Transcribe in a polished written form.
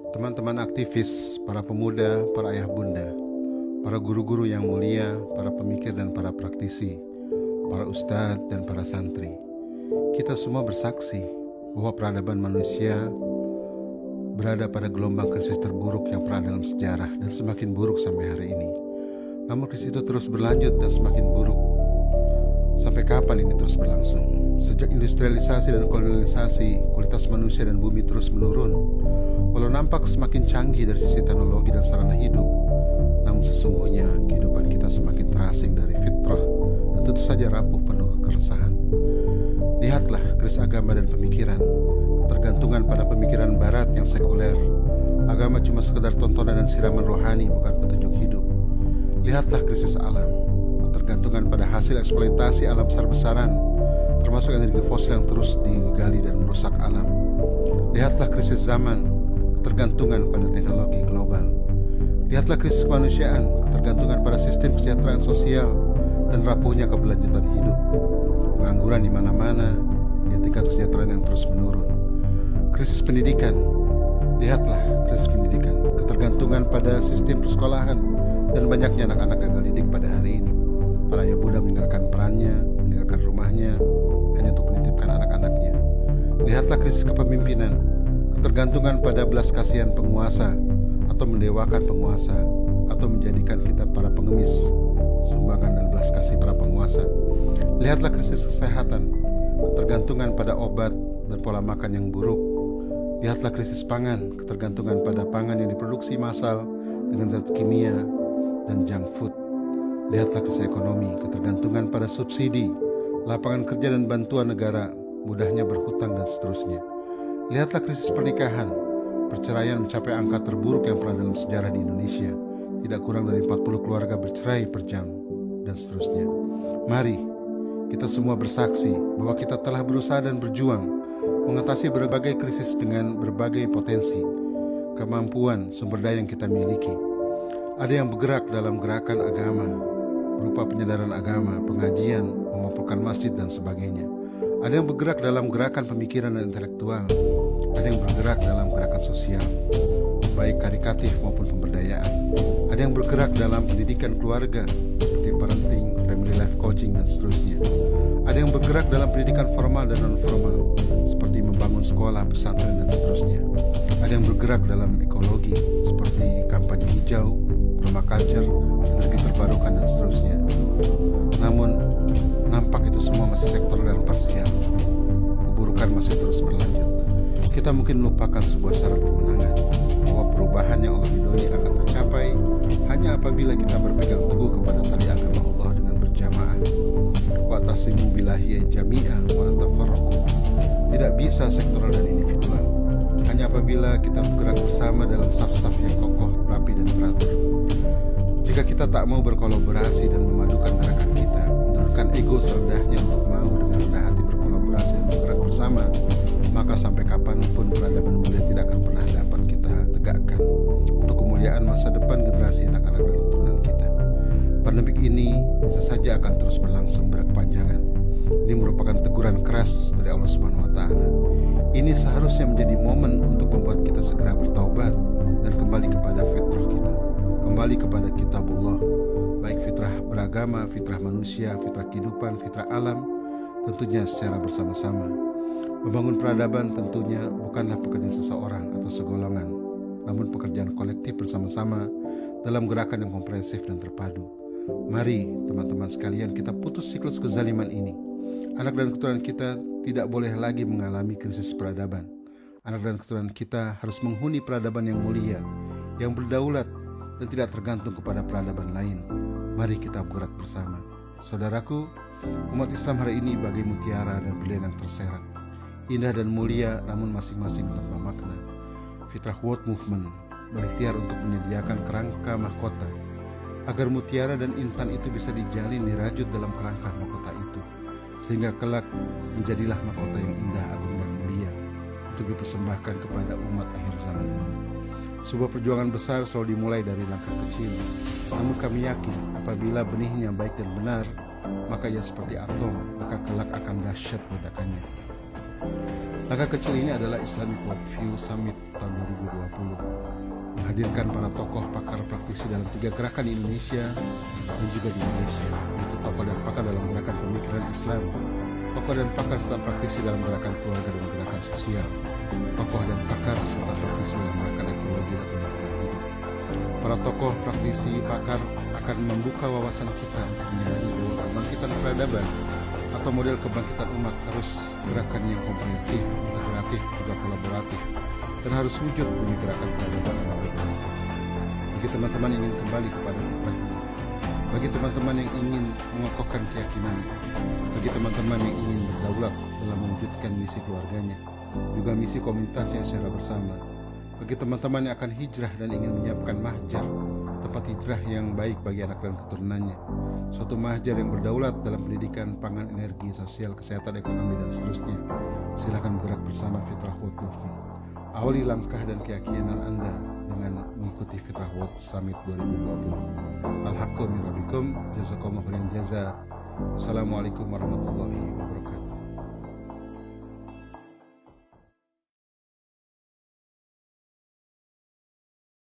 teman-teman aktivis, para pemuda, para ayah bunda, para guru-guru yang mulia, para pemikir dan para praktisi, para ustadz dan para santri. Kita semua bersaksi bahwa peradaban manusia berada pada gelombang krisis terburuk yang pernah dalam sejarah dan semakin buruk sampai hari ini. Namun krisis itu terus berlanjut dan semakin buruk. Sampai kapan ini terus berlangsung? Sejak industrialisasi dan kolonialisasi, kualitas manusia dan bumi terus menurun. Walau nampak semakin canggih dari sisi teknologi dan sarana hidup, namun sesungguhnya kehidupan kita semakin terasing dari fitrah dan tentu saja rapuh penuh keresahan. Lihatlah krisis agama dan pemikiran, ketergantungan pada pemikiran barat yang sekuler. Agama cuma sekedar tontonan dan siraman rohani, bukan petunjuk hidup. Lihatlah krisis alam, ketergantungan pada hasil eksploitasi alam besar-besaran, termasuk energi fosil yang terus digali dan merusak alam. Lihatlah krisis zaman, ketergantungan pada teknologi global. Lihatlah krisis kemanusiaan, ketergantungan pada sistem kesejahteraan sosial dan rapuhnya keberlanjutan hidup. Pengangguran di mana-mana, tingkat kesejahteraan yang terus menurun. Krisis pendidikan, lihatlah krisis pendidikan, ketergantungan pada sistem persekolahan dan banyaknya anak-anak gagal didik pada hari ini. Para ayah bunda meninggalkan perannya, meninggalkan rumahnya hanya untuk menitipkan anak-anaknya. Lihatlah krisis kepemimpinan, ketergantungan pada belas kasihan penguasa atau mendewakan penguasa atau menjadikan kita para pengemis sumbangan dan belas kasih para penguasa. Lihatlah krisis kesehatan, ketergantungan pada obat dan pola makan yang buruk. Lihatlah krisis pangan, ketergantungan pada pangan yang diproduksi massal dengan zat kimia dan junk food. Lihatlah krisis ekonomi, ketergantungan pada subsidi, lapangan kerja dan bantuan negara, mudahnya berhutang dan seterusnya. Lihatlah krisis pernikahan, perceraian mencapai angka terburuk yang pernah dalam sejarah di Indonesia. Tidak kurang dari 40 keluarga bercerai per jam, dan seterusnya. Mari, kita semua bersaksi bahwa kita telah berusaha dan berjuang mengatasi berbagai krisis dengan berbagai potensi, kemampuan, sumber daya yang kita miliki. Ada yang bergerak dalam gerakan agama, berupa penyadaran agama, pengajian, memampukan masjid dan sebagainya. Ada yang bergerak dalam gerakan pemikiran dan intelektual. Ada yang bergerak dalam gerakan sosial, baik karitatif maupun pemberdayaan. Ada yang bergerak dalam pendidikan keluarga, seperti parenting, family life coaching dan seterusnya. Ada yang bergerak dalam pendidikan formal dan non-formal, seperti membangun sekolah, pesantren dan seterusnya. Ada yang bergerak dalam ekologi, seperti kampanye hijau, permaculture, energi terbarukan dan seterusnya. Namun nampak itu semua masih sektor dan parsial. Keburukan masih terus berlanjut. Kita mungkin melupakan sebuah syarat kemenangan, bahwa perubahan yang Allah ridhoi akan tercapai hanya apabila kita berpegang teguh kepada tali agama Allah dengan berjamaah. Wa'tasimu billahi jami'an wa la tafarraqu. Tidak bisa sektoral dan individual, hanya apabila kita bergerak bersama dalam saf-saf yang kokoh, rapi dan teratur. Jika kita tak mau berkolaborasi dan memadukan gerakan kita, menurunkan ego serendahnya untuk mau dengan rendah hati berkolaborasi dan bergerak bersama, maka sampai kapanpun peradaban mulia tidak akan pernah dapat kita tegakkan untuk kemuliaan masa depan generasi anak-anak dan keturunan kita. Pandemik ini bisa saja akan terus berlangsung berkepanjangan. Ini merupakan teguran keras dari Allah Subhanahu wa Ta'ala. Ini seharusnya menjadi momen untuk membuat kita segera bertaubat dan kembali kepada fitrah kita, kembali kepada kitabullah, baik fitrah beragama, fitrah manusia, fitrah kehidupan, fitrah alam, tentunya secara bersama-sama. Membangun peradaban tentunya bukanlah pekerjaan seseorang atau segolongan, namun pekerjaan kolektif bersama-sama dalam gerakan yang komprehensif dan terpadu. Mari teman-teman sekalian, kita putus siklus kezaliman ini. Anak dan keturunan kita tidak boleh lagi mengalami krisis peradaban. Anak dan keturunan kita harus menghuni peradaban yang mulia, yang berdaulat dan tidak tergantung kepada peradaban lain. Mari kita bergerak bersama. Saudaraku, umat Islam hari ini bagai mutiara dan berlian yang terserak, indah dan mulia namun masing-masing tanpa makna. Fitrah World Movement berikhtiar untuk menyediakan kerangka mahkota agar mutiara dan intan itu bisa dijalin dirajut dalam kerangka mahkota itu, sehingga kelak menjadilah mahkota yang indah, agung dan mulia untuk dipersembahkan kepada umat akhir zaman ini. Sebuah perjuangan besar selalu dimulai dari langkah kecil, namun kami yakin apabila benihnya baik dan benar, maka ia seperti atom, maka kelak akan dahsyat ledakannya. Langkah kecil ini adalah Islamic Worldview Summit tahun 2020, menghadirkan para tokoh pakar praktisi dalam 3 gerakan di Indonesia dan juga di Malaysia, yaitu tokoh dan pakar dalam gerakan pemikiran Islam, tokoh dan pakar serta praktisi dalam gerakan keluarga dan gerakan sosial, tokoh dan pakar serta praktisi dalam gerakan ekologi dan lingkungan hidup. Para tokoh, praktisi, pakar akan membuka wawasan kita menyadari bahwa kebangkitan peradaban atau model kebangkitan umat harus gerakan yang komprehensif, integratif, juga kolaboratif, dan harus wujud demi gerakan peradaban yang berkelanjutan. Bagi teman-teman yang ingin kembali kepada fitrahnya, bagi teman-teman yang ingin mengokohkan keyakinannya, bagi teman-teman yang ingin berdaulat dalam mewujudkan misi keluarganya, juga misi komunitasnya secara bersama, bagi teman-teman yang akan hijrah dan ingin menyiapkan mahjar, tempat hijrah yang baik bagi anak dan keturunannya, suatu mahjar yang berdaulat dalam pendidikan, pangan, energi, sosial, kesehatan, ekonomi, dan seterusnya. Silakan bergerak bersama Fitrah World Movement. Awali langkah dan keyakinan Anda dengan mengikuti Fitrah World Summit 2020. Al-Haqqu min Rabbikum, jazakumullahu khairan jaza. Assalamualaikum warahmatullahi wabarakatuh.